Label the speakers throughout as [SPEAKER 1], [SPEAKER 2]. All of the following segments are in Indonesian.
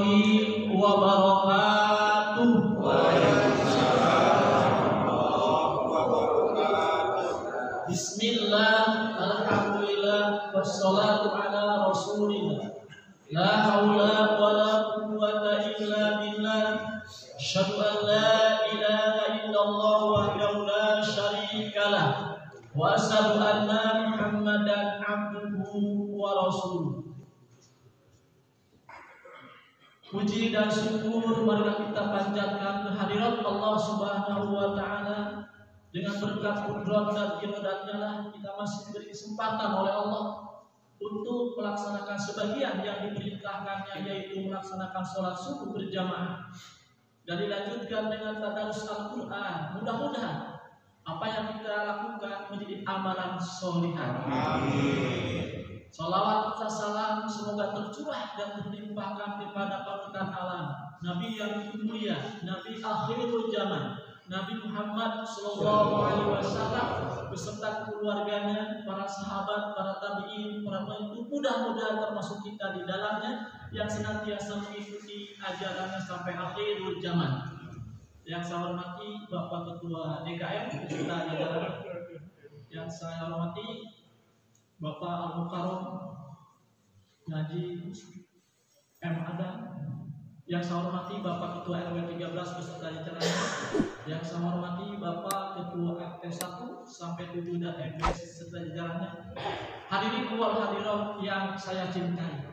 [SPEAKER 1] warahmatullahi wabarakatuh. Bismillah, alhamdulillah, wassalatu ala rasulillah. La haula wala quwwata illa billah. Asyhadu an la ilaha illallah wahdahu la syarika lah. Wa asyhadu anna Muhammadan abduhu wa rasuluh. Puji dan syukur marilah kita panjatkan kehadirat Allah Subhanahu wa taala. Dengan berkat kudrat dan iradatnya lah kita masih diberi kesempatan oleh Allah untuk melaksanakan sebagian yang diperintahkannya, yaitu melaksanakan sholat subuh berjamaah dan dilanjutkan dengan tadarus Al-Quran. Mudah-mudahan apa yang kita lakukan menjadi amalan sholihan. Amin. Salawat dan salam semoga tercurah dan terlimpahkan kepada panutan alam, Nabi yang mulia, Nabi akhirul zaman, Nabi Muhammad Sallallahu Alaihi Wasallam beserta keluarganya, para sahabat, para tabiin, para pengikut, mudah-mudahan termasuk kita di dalamnya yang senantiasa mengikuti ajarannya sampai akhirul zaman. Yang saya hormati Bapak Ketua DKM beserta jajaran, yang saya hormati Bapak Al-Mukarram Haji M. Adam, yang saya hormati Bapak Ketua RW 13 beserta jajarannya, yang saya hormati Bapak Ketua RT 1 sampai 7 dan RW beserta jajarannya, hadirin wal hadirat yang saya cintai.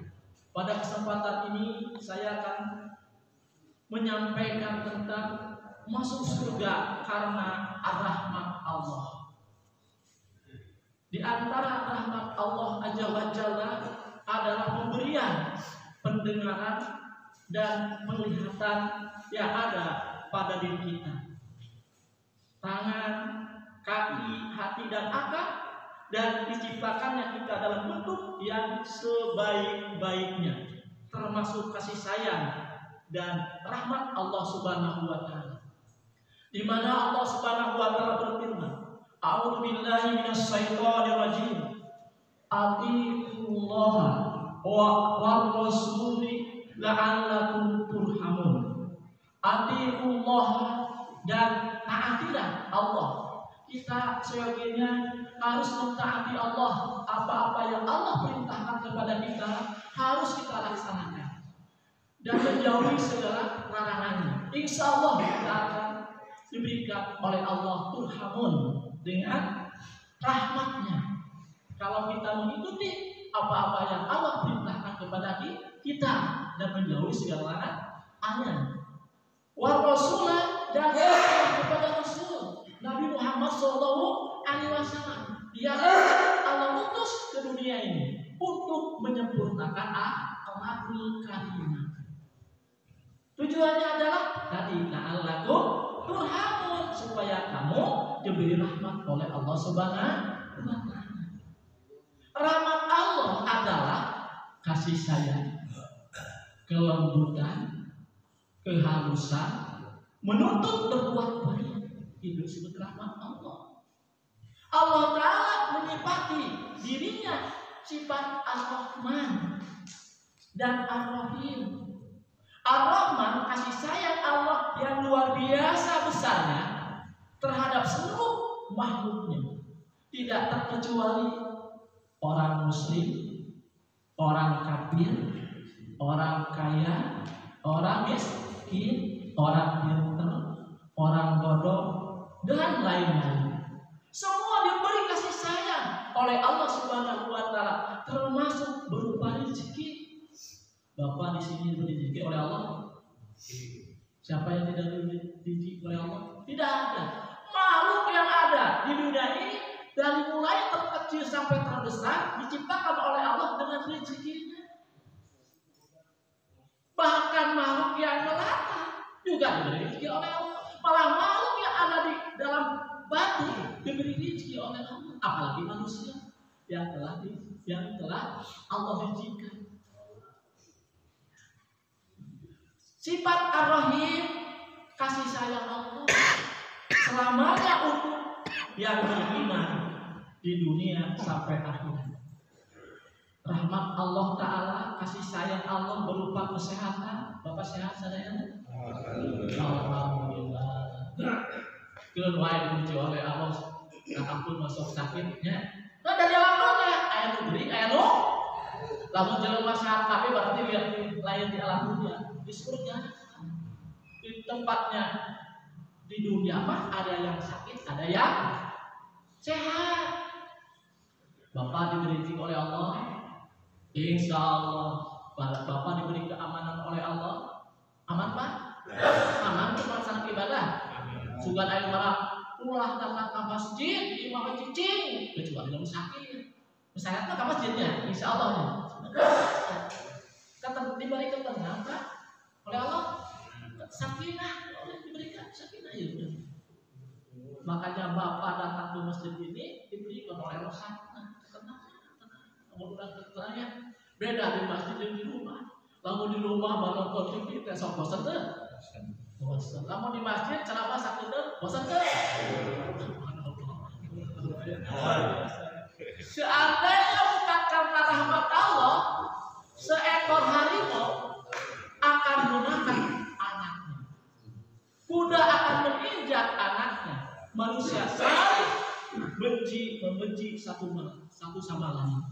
[SPEAKER 1] Pada kesempatan ini saya akan menyampaikan tentang masuk surga karena rahmat Allah. Di antara rahmat Allah Azza wa Jalla adalah pemberian pendengaran dan penglihatan yang ada pada diri kita. Tangan, kaki, hati, dan akal, dan diciptakannya kita dalam bentuk yang sebaik-baiknya, termasuk kasih sayang dan rahmat Allah Subhanahu wa taala. Di mana Allah Subhanahu wa taala berfirman, A'udzu billahi minasy syaithanir rajim. Atiiqullaha wa rasuli la'allakum turhamun. Atiiqullaha dan taatilah Allah. Kita seyogianya harus mentaati Allah. Apa-apa yang Allah perintahkan kepada kita harus kita laksanakan dan menjauhi segala larangannya. Insya Allah kita akan diberikan oleh Allah turhamun dengan rahmatnya. Kalau kita mengikuti apa-apa yang Allah perintahkan kepada kita dan menjauhi segala larangannya. Wa rasulah dan kepada Rasul Nabi Muhammad Sallallahu Alaihi Wasallam, dia Allah utus ke dunia ini untuk menyempurnakan akhlakul karimah. Tujuannya adalah tadi la'allakum turhamun, supaya kamu diberi rahmat oleh Allah Subhanahu wa taala. Rahmat Allah adalah kasih sayang, kelembutan, kehalusan, menuntut berbuat baik. Itu disebut rahmat Allah. Allah Ta'ala menyifati dirinya sifat Ar-Rahman dan Ar-Rahim. Ar-Rahman, kasih sayang Allah yang luar biasa besarnya terhadap seluruh makhluknya, tidak terkecuali orang muslim, orang kafir, orang kaya, orang miskin, orang pintar, orang bodoh, dan lain-lain. Semua diberi kasih sayang oleh Allah Subhanahu wa taala, termasuk berupa rezeki. Bapak di sini diberi rezeki oleh Allah. Siapa yang tidak diberi rezeki oleh Allah? Tidak ada. Makhluk yang ada di dunia ini dari mulai terkecil sampai terbesar diciptakan oleh Allah dengan rezekinya. Bahkan makhluk yang melata juga diberi rezeki oleh Allah. Malah makhluk yang ada di dalam batu diberi rezeki oleh Allah. Apalagi manusia yang telah Allah rezekikan. Sifat Ar-Rahim, kasih sayang Allah selamanya untuk yang beriman di dunia sampai akhirat. Rahmat Allah Ta'ala, kasih sayang Allah berupa kesehatan, Bapak sehat sadaya? Alhamdulillah. Keun wae dipuji oleh Allah. Ampun masuk sakitnya. Nah dari alamnya aya nu geuring aya nu lamun jelema sehat kabeh berarti lain di alam dunia, di surga. Di tempatnya di dunia mah ada yang sakit, ada yang sehat. Bapak diberi rezeki oleh Allah, insya Allah. Bapak diberi keamanan oleh Allah, aman Pak? Aman untuk melaksanakan ibadah. Sugan ayo marah ulah datang ke masjid, imam cicing, kecuali dalam sakit. Misalnya ke masjidnya, insya Allah ya. Diberi ketenangan Pak oleh Allah, sakinah diberikan sakinah ya. Makanya Bapak datang ke masjid ini diberikan oleh Allah sakinah, tenang. Beda di masjid dan di rumah. Lalu di rumah menonton TV, sok bosan tuh. Bosan. Lalu di masjid ceramah sakit bosan tuh. Seandainya bukan karena rahmat Allah, seekor harimau akan menahan anaknya. Kuda akan menginjak anaknya. Manusia saling membenci satu sama lain.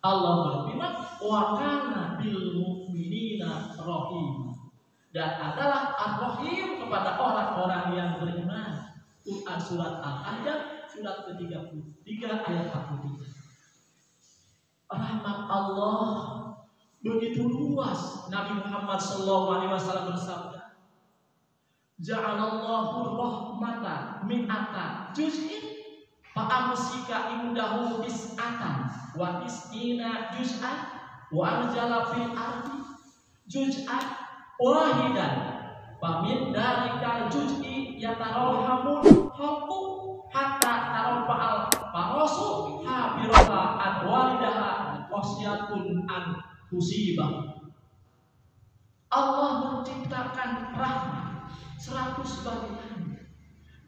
[SPEAKER 1] Allah berfirman, wa kana bil mu'minina rahim. Dan adalah ar-rahim kepada orang-orang yang beriman. Quran surat Al-Ahzab surat ke-33 ayat 43. Rahmat Allah begitu luas. Nabi Muhammad SAW bersabda, ja'alallahu rahmatan min'atan juz'in fa'amsika indahu bis'atan wa is'ina juz'an wa anjala fil ardi juz'an wahidan famin dalikal juz'i yatarawhamun haqqu hatta tarawfa'al farasu habiraha an walidaha wasyatun an husibah. Allah menciptakan rahmat 100 bagian.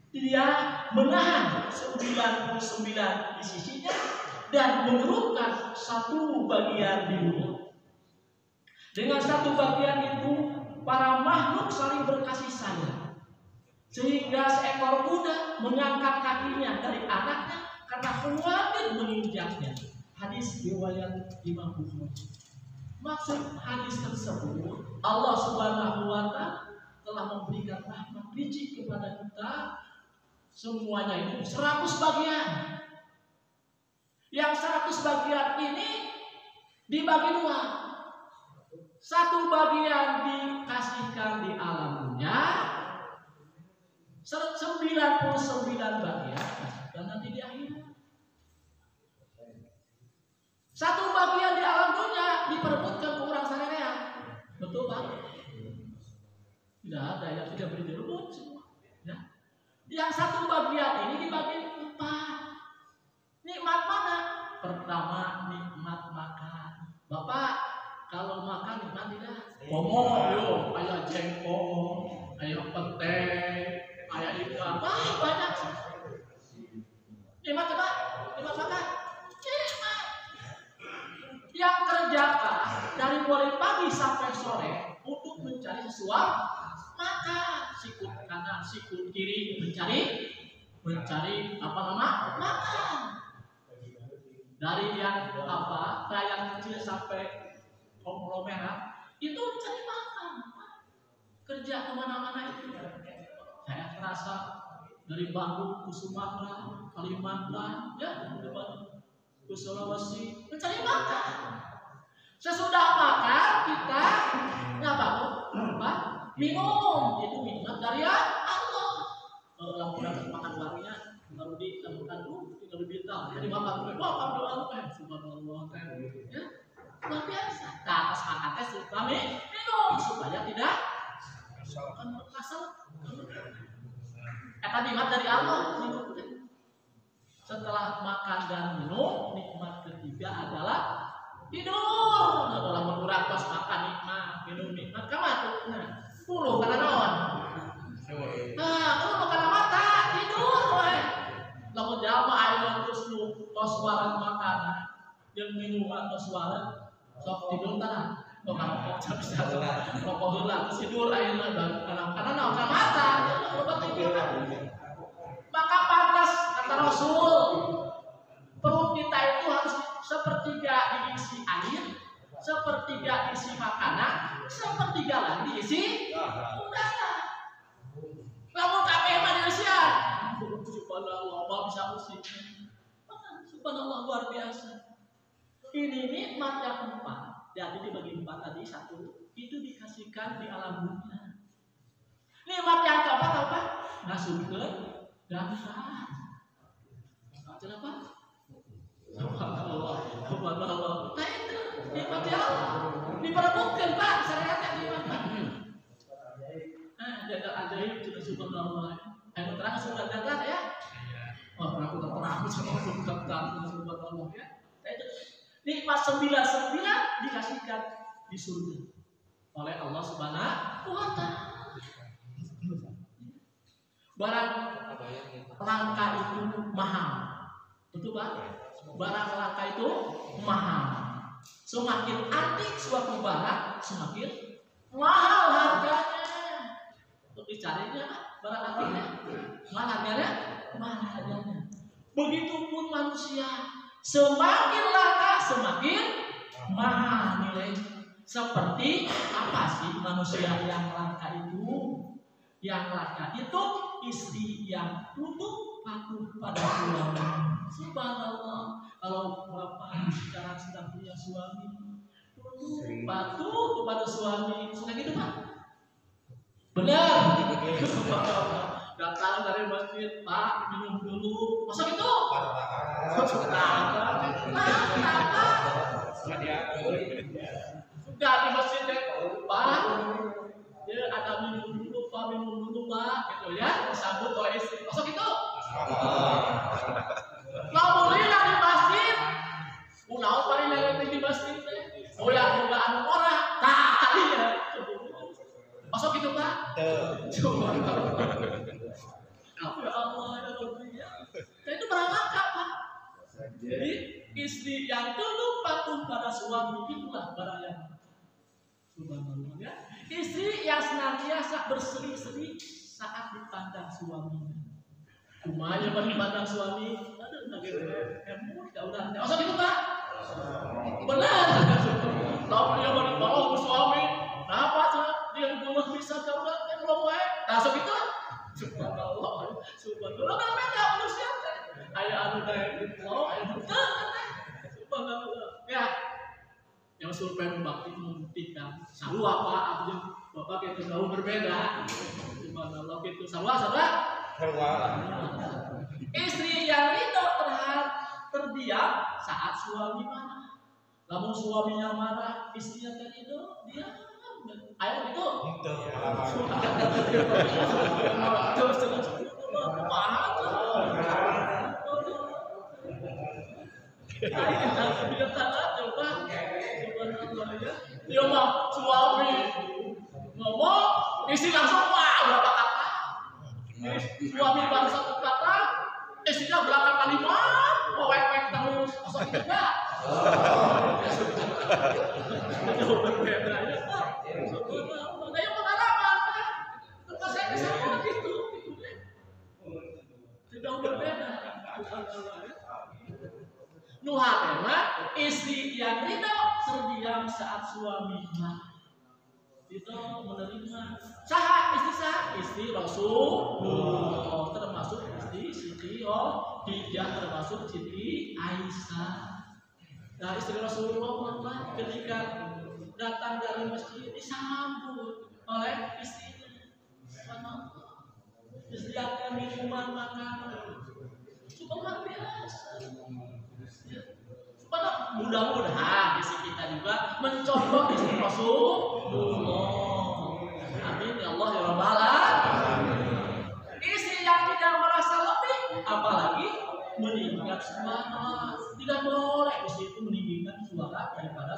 [SPEAKER 1] Dia menahan 99 di sisinya dan menurunkan 1 bagian di bumi. Dengan 1 bagian itu para makhluk saling berkasih sayang, sehingga seekor kuda mengangkat kakinya dari anaknya karena khawatir menginjaknya. Hadis riwayat Imam Bukhari. Maksud hadis tersebut, Allah Subhanahu wa Ta'ala telah memberikan rahmat rizki kepada kita semuanya itu 100 bagian. Yang 100 bagian ini dibagi 2. 1 bagian dikasihkan di alam dunia, 99 bagian dan nanti di akhirat. 1 bagian di alam dunia diperebutkan ke orang sarerea. Betul Pak? Tidak ada yang tidak boleh direbut semua. Ya. Yang 1 bagian ini dibagi 4. Nikmat mana? Pertama nikmat makan. Bapak kalau makan nikmat tidak? Komo yo, ayah jengkol, ayah pete, ayah ikan, banyak. Nikmat apa? Nikmat makan. Nikmat. Yang kerjakan dari mulai pagi sampai sore untuk mencari sesuatu makan, sikut kanan, sikut kiri mencari apa nama? Makan. Dari yang rakyat kecil sampai konglomerat itu mencari makan. Kerja kemana-mana itu. Saya terasa dari Bandung ke Sumatera, Kalimantan, ya, ke Sulawesi mencari makan. Sesudah makan kita minum, itu nikmat dari Allah. Kalau kita makan barunya baru ditemukan tinggal bintang, jadi makan doa subhanallah ya luar biasa. Ke atas makan kami minum supaya tidak kasar. Nikmat dari Allah. Setelah makan dan minum, nikmat ketiga adalah tidur. Dalam mengurangi pas makan nikmat, minum nikmat, kamu tuh, puluh karena naon. Kalau karena mata tidur, lalu jama air terus lu tos warang makanan, yang minuman tos warang, sok tidur tanah. Kalau bisa rokok heula tidur ayeuna dan karena naon ka mata loba pikiran. Maka pantas kata Rasul, perut kita itu harus sepertiga diisi air, sepertiga diisi makanan, sepertiga lagi diisi udara. Lamun kabeh mah dieusian. Subhanallah, bisa musik. Subhanallah, luar biasa. Ini nikmat yang keempat. Jadi dibagi empat tadi, satu itu dikasihkan di alam dunia. Nikmat yang keempat apa? Ngasupkeun daftar. Kenapa? Subhanallah, subhanallah. Nah itu nikmat Allah. Diperebutkan Pak, syariatnya nikmat. Jaga ajaib sudah subhanallah. Ayo terang sudah jaga ya. Wah, aku terang subhanallah ya. Nikmat 99 dikasihkan di surga oleh Allah Subhanahu wa Ta'ala. Barang langka itu mahal, betul Pak? Barang langka itu mahal. Semakin antik suatu barang, semakin mahal harganya. Untuk dicarinya barang antiknya, mahal harganya, mahal harganya. Begitupun manusia. Semakin langka, semakin mahal nilainya. Seperti apa sih manusia yang langka itu? Yang langka itu istri yang tunduk patuh pada suami. Subhanallah. Kalau bapak sekarang sedang punya suami, tunduk patuh kepada suami. Sudah gitu Pak? Benar. Datang dari masjid, Pak minum dulu. Masa gitu? Sudah di masjid Pak, dia ada minum dulu Pak, minum dulu Pak, gitu ya, disambut oleh istri. Masa gitu? Alhamdulillah di masjid, unaun paling lelaki di masjid. Oh ya, udah anu orang, tadi ya. Masa gitu Pak? Coba. Ya Allah, ya Rabbi ya. Itu berangkat Pak. Jadi istri yang dulu patuh pada suami itulah barang yang subhanallah ya. Istri yang senantiasa berseri-seri saat dipandang suaminya. Kumanya dipandang suami, aduh lagi emosi udah. Masa gitu Pak? Benar. Tapi dia mau ditolong suami. Kenapa sih? Dia bunuh bisa jauh dan belum wae. Langsung itu. Subhanallah, subhanallah, beda manusia. Ayah anu daya itu, ayah betul, subhanallah. Ya, yang survei membakti membuktikan. Salu apa? Bapak kita jauh berbeda. Subhanallah itu salu. Istri yang ridho terdiam saat suami marah. Namun suaminya marah, istrinya terridho, dia. Ayo itu. Dia mah suami ngomong, istri langsung berapa kata? Suami baru satu kata, istrinya berapa kalimat? Wek terus, masa tidak? Jauh berbeda ya. Saya pengalaman kan, tempat saya kesana gitu. Tidak berbeda. Nuha memang istri yang ridho terdiam saat suami marah. Itu menerima. Istri Rasulullah termasuk istri Siti dia termasuk Siti Aisyah. Nah istri Rasulullah ketika datang dari masjid disambut oleh istrinya. Disediakan minuman makanan. Cukup biasa. Mudah-mudahan istri kita juga mencontoh istri Rasulullah. Amin ya Allah ya Rabbal alamin. Istri yang tidak merasa lebih, apalagi meninggikan suara. Tidak boleh istri itu meninggikan suara daripada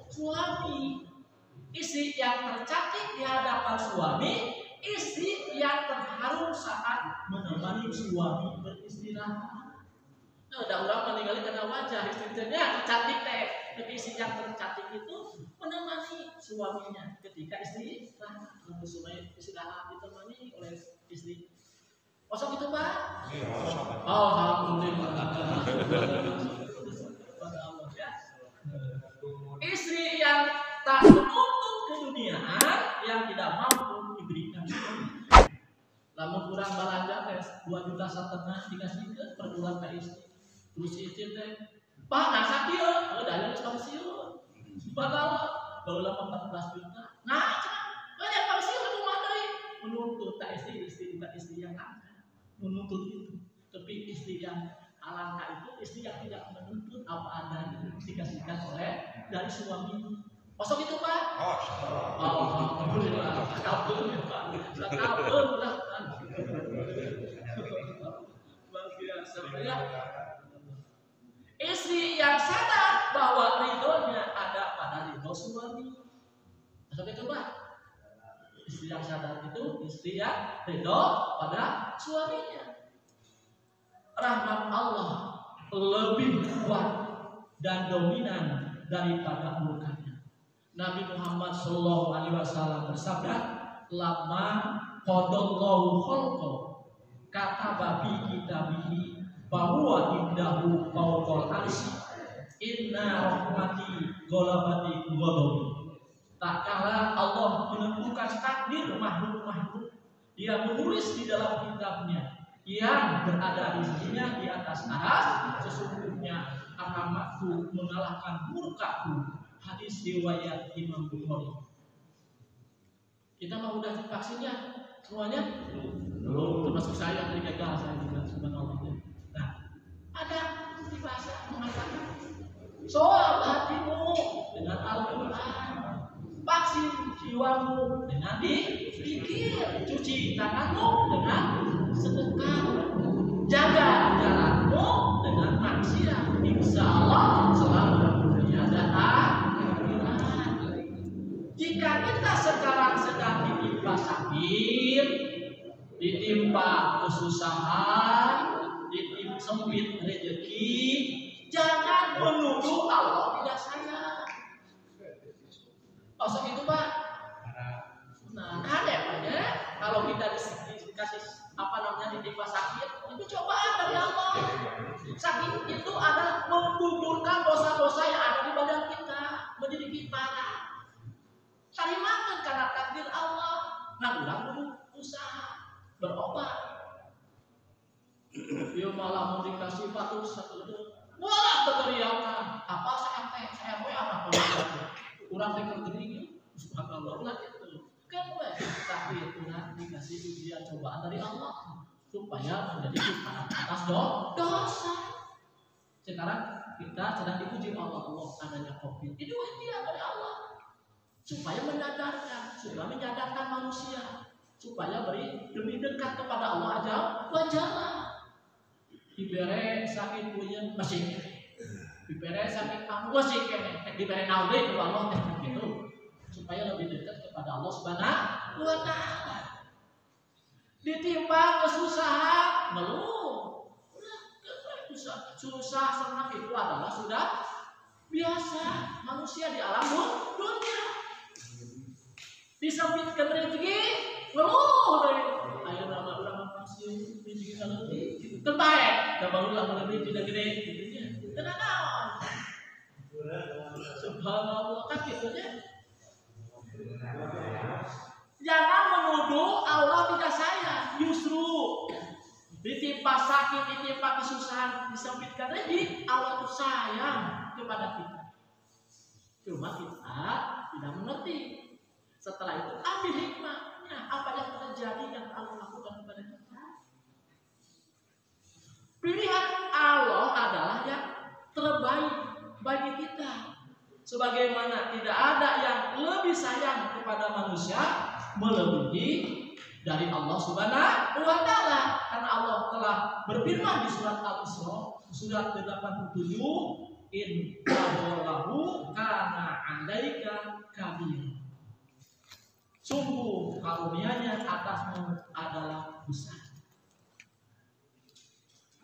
[SPEAKER 1] suami. Istri yang tercantik di hadapan suami, istri yang terharu saat menemani suami beristirahat. Udah orang meninggal karena wajah istrinya cantik teh, tapi istri yang tercantik itu menemani suaminya ketika istri istirahat ditemani oleh istri. Kosong itu Pak? Alhamdulillah. Istri yang tak menuntut keduniaan, yang tidak mampu diberikan suami. Lamun kurang belanja tes 2,5 juta dikasih ke per bulan ke istri. Terus istri teh, Pak nasa kieu, dari pensiun. Padahal baru 14 juta. Nah, banyak pensiun rumah deui. Menuntut tak istri bukan istri yang angka. Menuntut itu. Tapi istri yang alangkah itu istri yang tidak menuntut apa adanya dikasihkan oleh dari suami. Kosong itu Pak? Alhamdulillah. Kabul Pak. Kabul lah. Luar biasa ya. Istri yang sadar bahwa ridhonya ada pada ridho suami. Kosong itu Pak. Istri yang sadar itu istri yang ridho pada suaminya. Rahmat Allah lebih kuat dan dominan daripada murkanya. Nabi Muhammad Shallallahu Alaihi Wasallam bersabda, "Lama qadallahu khalqa kata babi kitabihi bahwa indahu fawqal arsy inna rahmati ghalabati ghadabi." Tak kala Allah menentukan takdir makhluk-makhluk, Dia menulis di dalam kitabnya yang berada di sisinya di atas aras, sesungguhnya rahmatku mengalahkan murkaku. Hadis riwayat Imam Bukhari. Kita mau udah vaksinnya semuanya? Belum, termasuk saya yang gagal saya juga subhanallah. Nah, ada di bahasa mengatakan soal hatimu dengan Al-Quran, vaksin jiwamu dengan dipikir, cuci tanganmu dengan sedekah, jaga jalanmu dengan maksiat. Insya Allah selalu dunia dan akhirat. Jika kita sekarang sedang ditimpa sakit, ditimpa kesusahan, ditimpa sempit rezeki, jangan menuduh Allah tidak sayang. Kosong itu Pak. Nah, ada Pak ya. Kalau kita dikasih ditimpa sakit, itu cobaan dari Allah. Sakit itu adalah menggugurkan dosa-dosa yang ada di badan kita, menjadi kita. Kalimatkan karena takdir Allah. Nah, ulang dulu usaha berobat. Dia malah mau dikasih batu satu itu, wah berteriakan. Apa saya apa kurang dekat gini, subhanallah lah itu. Kan sakit kurang dikasih ujian cobaan dari Allah supaya menjadi kita atas dosa. Sekarang kita sedang diuji Allah adanya COVID. Itu ujian dari Allah supaya menyadarkan manusia supaya lebih dekat kepada Allah aja wajalla. Dibere sakit punya masih dibere sakit kamu masih kene dibere naudi ke Allah itu supaya lebih dekat kepada Allah Subhanahu wa taala. Ditimpa kesusahan ngeluh, susah senang itu adalah sudah biasa manusia di alam dunia. Disempitkan rezeki ngeluh dari ayo nama orang masih rezeki kalau gitu terbaik baru lah lebih tidak gede gitunya tenang naon subhanallah kan gitunya. Jangan menuduh Allah tidak sayang, justru ditimpa sakit, ditimpa kesusahan, disempitkan rezeki, Allah itu sayang kepada kita. Cuma kita tidak mengerti. Setelah itu ambil hikmahnya, apa yang terjadi yang Allah lakukan kepada kita. Pilihan Allah adalah yang terbaik bagi kita. Sebagaimana tidak ada yang lebih sayang kepada manusia melebihi dari Allah Subhanahu wa taala, karena Allah telah berfirman di surat Al-Isra surat 87, in fadlahu kana 'alaika kabir. Sungguh karunia-Nya atasmu adalah besar.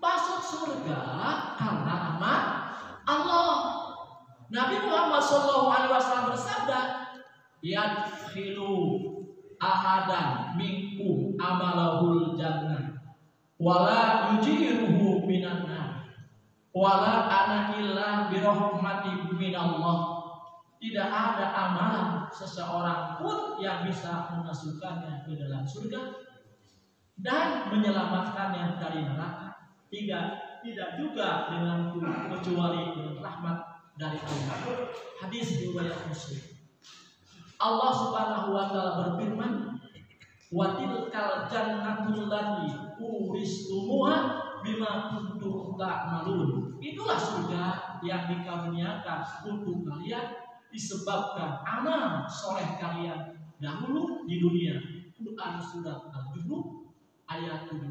[SPEAKER 1] Masuk surga Shallallahu Alaihi Wasallam bersabda, yadkhilu ahadan minkum amalahul jannah wala yujiruhu minan nar wala ana illa birahmati minallah. Tidak ada amalan seseorang pun yang bisa memasukkannya ke dalam surga dan menyelamatkannya dari neraka. Tidak juga dengan kecuali dengan rahmat dari Allah. Hadis riwayat Muslim. Allah Subhanahu wa taala berfirman, "Wa tilkal jannatul lati uristumuha bima kuntum ta'malun." Itulah surga yang dikaruniakan untuk kalian disebabkan amal soleh kalian dahulu di dunia. Quran surat Al-Jumu'ah ayat 7.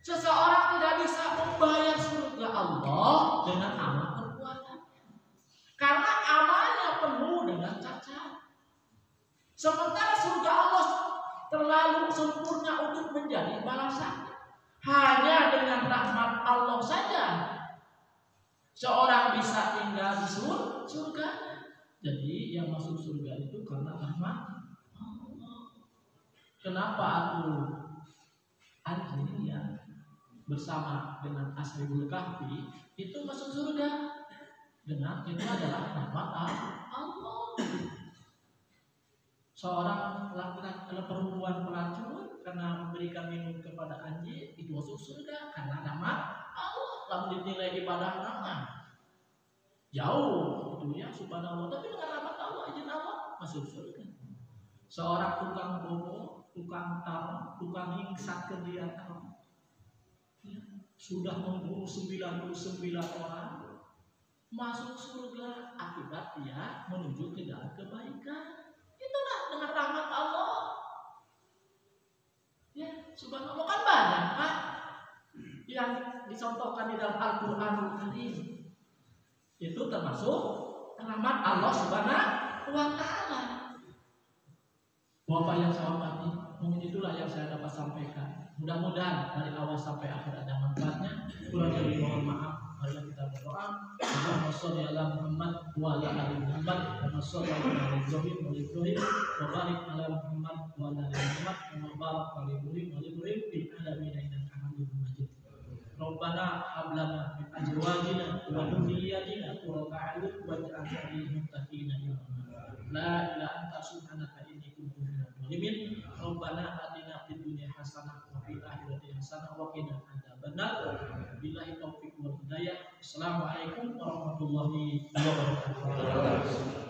[SPEAKER 1] Seseorang tidak bisa membayar surga Allah dengan amal perbuatan, karena amalnya penuh dengan cacat. Sementara surga Allah terlalu sempurna untuk menjadi balasan. Hanya dengan rahmat Allah saja seorang bisa tinggal di surga. Jadi yang masuk surga itu karena rahmat Allah. Kenapa aku ya bersama dengan Ashabul Kahfi itu masuk surga? Dengan itu adalah rahmat Allah. Seorang laki-laki perempuan pelacur karena memberikan minum kepada anjing itu masuk surga karena rahmat Allah. Lalu dinilai ibadah nama jauh itu ya subhanallah, tapi dengan rahmat Allah, izin Allah masuk surga. Seorang tukang bobo, tukang taruh, tukang ingsak ke dia taruh, ya, sudah membunuh 99 orang, masuk surga akibat dia menuju ke jalan kebaikan. Itulah dengan rahmat Allah. Ya, subhanallah, kan banyak Pak yang dicontohkan di dalam Al-Qur'anul Karim. Itu termasuk rahmat Allah Subhanahu wa taala. Bapak yang saya hormati, mungkin itulah yang saya dapat sampaikan. Mudah-mudahan dari awal sampai akhir ada manfaatnya. Kurang lebih mohon maaf. Mari kita berdoa. Allahumma sholli ala Muhammad wa ala ali Muhammad kama shallaita ala Ibrahim wa ala Ibrahim wa barik ala Muhammad wa ala ali Muhammad kama barakta ala Ibrahim wa ala Ibrahim fil alamin innaka Hamidum Majid. Rabbana hab lana min azwajina wa dhurriyyatina qurrata a'yun waj'alna lil muttaqina imama. La ilaha anta subhanaka inni kuntu minadh dhalimin. Rabbana atina fid dunya hasanah wa fil akhirati hasanah wa qina adzabannar. Billahi taufiq wal hidayah. Assalamualaikum warahmatullahi wabarakatuh.